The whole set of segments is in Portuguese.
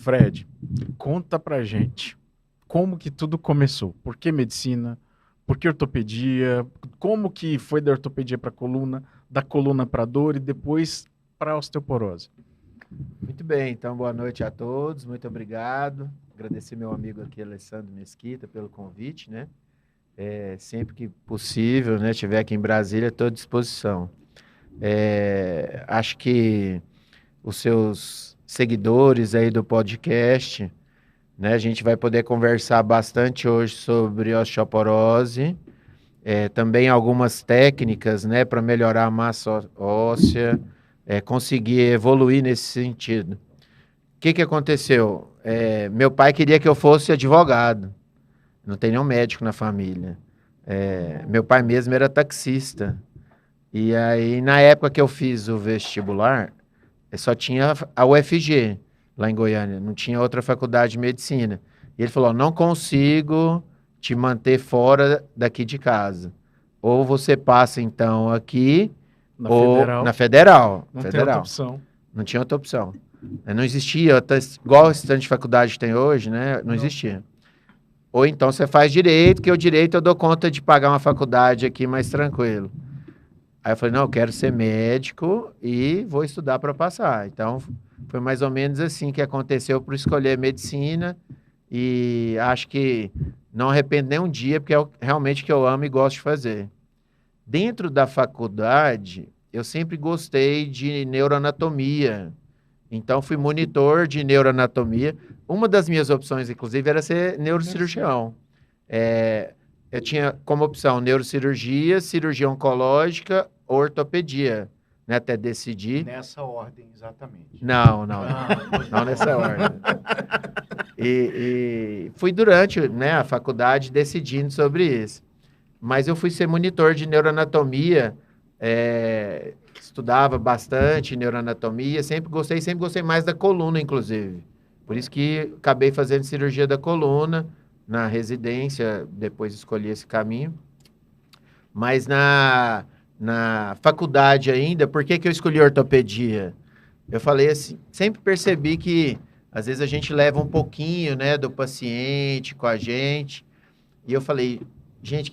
Fred, conta pra gente como que tudo começou. Por que medicina? Por que ortopedia? Como que foi da ortopedia para coluna, da coluna para dor e depois para osteoporose? Muito bem, então boa noite a todos, muito obrigado. Agradecer meu amigo aqui, Alessandro Mesquita, pelo convite, né? Sempre que possível, né, estiver aqui em Brasília, estou à disposição. Acho que os seus seguidores aí do podcast, né, a gente vai poder conversar bastante hoje sobre osteoporose, também algumas técnicas, né, para melhorar a massa óssea, conseguir evoluir nesse sentido. O que que aconteceu? Meu pai queria que eu fosse advogado. Não tem nenhum médico na família. Meu pai mesmo era taxista. E aí, na época que eu fiz o vestibular, só tinha a UFG lá em Goiânia, não tinha outra faculdade de medicina. E ele falou: não consigo te manter fora daqui de casa. Ou você passa então aqui, Na ou federal, na federal. não tem outra Federal. opção. Não tinha outra opção. Não existia, igual esse tanto de faculdade tem hoje, né? Não existia. Ou então você faz direito, que o direito eu dou conta de pagar uma faculdade aqui mais tranquilo. Aí eu falei, não, eu quero ser médico e vou estudar para passar. Então, foi mais ou menos assim que aconteceu por escolher medicina e acho que não arrependo nem um dia, porque é realmente o que eu amo e gosto de fazer. Dentro da faculdade, eu sempre gostei de neuroanatomia. Então, fui monitor de neuroanatomia. Uma das minhas opções, inclusive, era ser neurocirurgião. É, eu tinha como opção neurocirurgia, cirurgia oncológica, ortopedia, né, até decidir. Nessa ordem, exatamente. Não nessa ordem. E fui durante, né, a faculdade decidindo sobre isso. Mas eu fui ser monitor de neuroanatomia, estudava bastante neuroanatomia, sempre gostei mais da coluna, inclusive. Por isso que acabei fazendo cirurgia da coluna na residência, depois escolhi esse caminho. Mas na faculdade ainda, por que que eu escolhi ortopedia? Eu falei assim, sempre percebi que às vezes a gente leva um pouquinho, né, do paciente com a gente. E eu falei, gente, o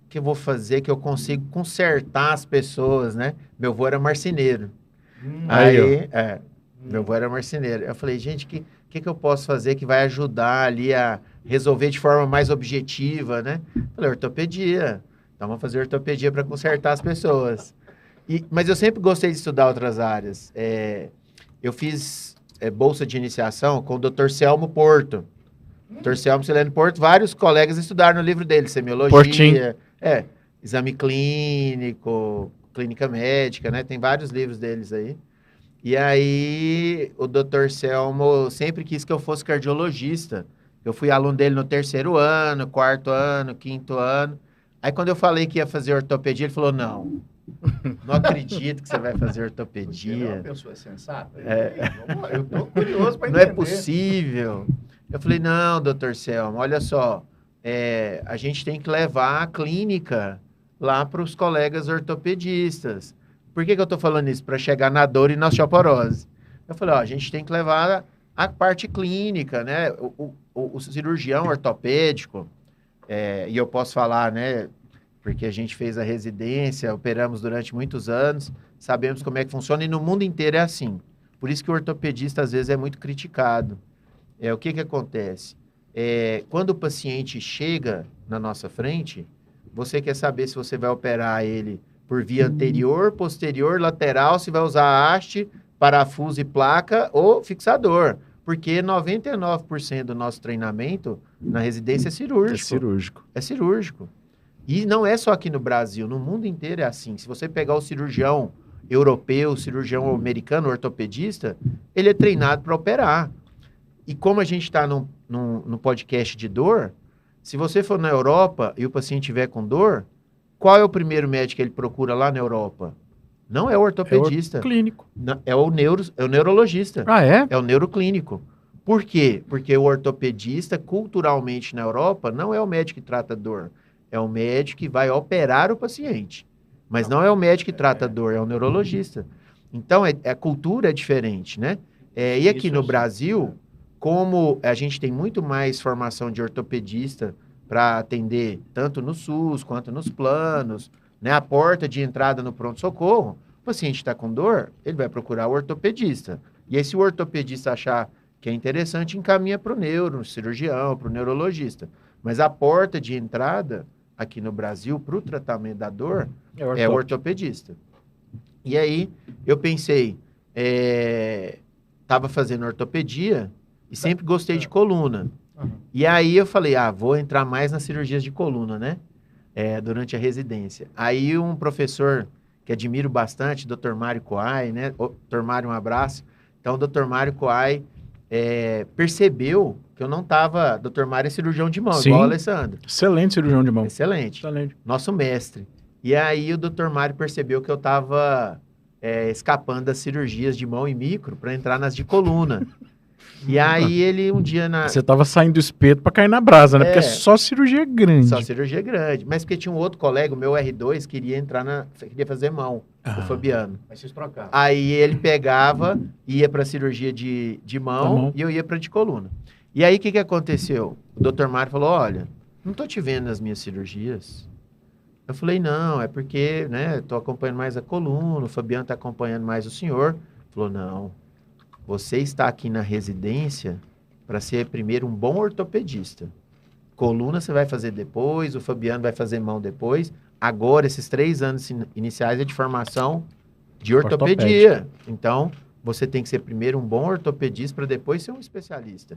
que eu vou fazer que eu consigo consertar as pessoas, né? Meu avô era marceneiro. Meu avô era marceneiro. Eu falei, gente, que eu posso fazer que vai ajudar ali a resolver de forma mais objetiva, né? Eu falei, ortopedia. Então, vamos fazer ortopedia para consertar as pessoas. Mas eu sempre gostei de estudar outras áreas. Eu fiz bolsa de iniciação com o Dr. Selmo Porto. Dr. Selmo Celeno Porto, vários colegas estudaram no livro dele, semiologia, exame clínico, clínica médica, né? Tem vários livros deles aí. E aí, o Dr. Selmo sempre quis que eu fosse cardiologista. Eu fui aluno dele no 3º ano, 4º ano, 5º ano. Aí, quando eu falei que ia fazer ortopedia, ele falou, não acredito que você vai fazer ortopedia. Você é uma pessoa sensata? Eu estou curioso para Não entender. é possível. Eu falei, não, doutor Selmo, olha só, a gente tem que levar a clínica lá para os colegas ortopedistas. Por que eu estou falando isso? Para chegar na dor e na osteoporose. Eu falei, ó, a gente tem que levar a parte clínica, né? O cirurgião ortopédico, e eu posso falar, né? Porque a gente fez a residência, operamos durante muitos anos, sabemos como é que funciona e no mundo inteiro é assim. Por isso que o ortopedista, às vezes, é muito criticado. O que acontece? Quando o paciente chega na nossa frente, você quer saber se você vai operar ele por via anterior, posterior, lateral, se vai usar haste, parafuso e placa ou fixador. Porque 99% do nosso treinamento na residência é cirúrgico. É cirúrgico. E não é só aqui no Brasil, no mundo inteiro é assim. Se você pegar o cirurgião europeu, o cirurgião americano, o ortopedista, ele é treinado para operar. E como a gente está no podcast de dor, se você for na Europa e o paciente tiver com dor, qual é o primeiro médico que ele procura lá na Europa? Não é o ortopedista. É o clínico. É o neurologista. Ah, é? É o neuroclínico. Por quê? Porque o ortopedista, culturalmente na Europa, não é o médico que trata dor. É o médico que vai operar o paciente. Mas não é o médico que trata dor, é o neurologista. Então, a cultura é diferente, né? E aqui no Brasil, como a gente tem muito mais formação de ortopedista para atender tanto no SUS quanto nos planos, né? A porta de entrada no pronto-socorro, o paciente está com dor, ele vai procurar o ortopedista. E aí, se o ortopedista achar que é interessante, encaminha para o neuro, cirurgião, para o neurologista. Mas a porta de entrada aqui no Brasil para o tratamento da dor é o ortopedista. E aí, eu pensei, estava fazendo ortopedia e sempre gostei de coluna. E aí eu falei, vou entrar mais nas cirurgias de coluna, né? Durante a residência. Aí um professor que admiro bastante, Dr. Mário Coai, né? Dr. Mário, um abraço. Então, o Dr. Mário Coai percebeu que eu não estava... Dr. Mário é cirurgião de mão, igual o Alessandro. Excelente cirurgião de mão. Excelente. Nosso mestre. E aí o Dr. Mário percebeu que eu estava escapando das cirurgias de mão e micro para entrar nas de coluna. E aí ele um dia Você tava saindo do espeto pra cair na brasa, né? Porque é só cirurgia grande. Só cirurgia grande. Mas porque tinha um outro colega, o meu R2, queria queria fazer mão, o Fabiano. Aí vocês trocavam. Aí ele pegava, ia pra cirurgia de mão e eu ia pra de coluna. E aí o que aconteceu? O Dr. Mário falou, olha, não tô te vendo nas minhas cirurgias. Eu falei, não, é porque, né, tô acompanhando mais a coluna, o Fabiano tá acompanhando mais o senhor. Ele falou, não. Você está aqui na residência para ser primeiro um bom ortopedista. Coluna você vai fazer depois, o Fabiano vai fazer mão depois. Agora, esses 3 anos iniciais é de formação de ortopedia. Então, você tem que ser primeiro um bom ortopedista para depois ser um especialista.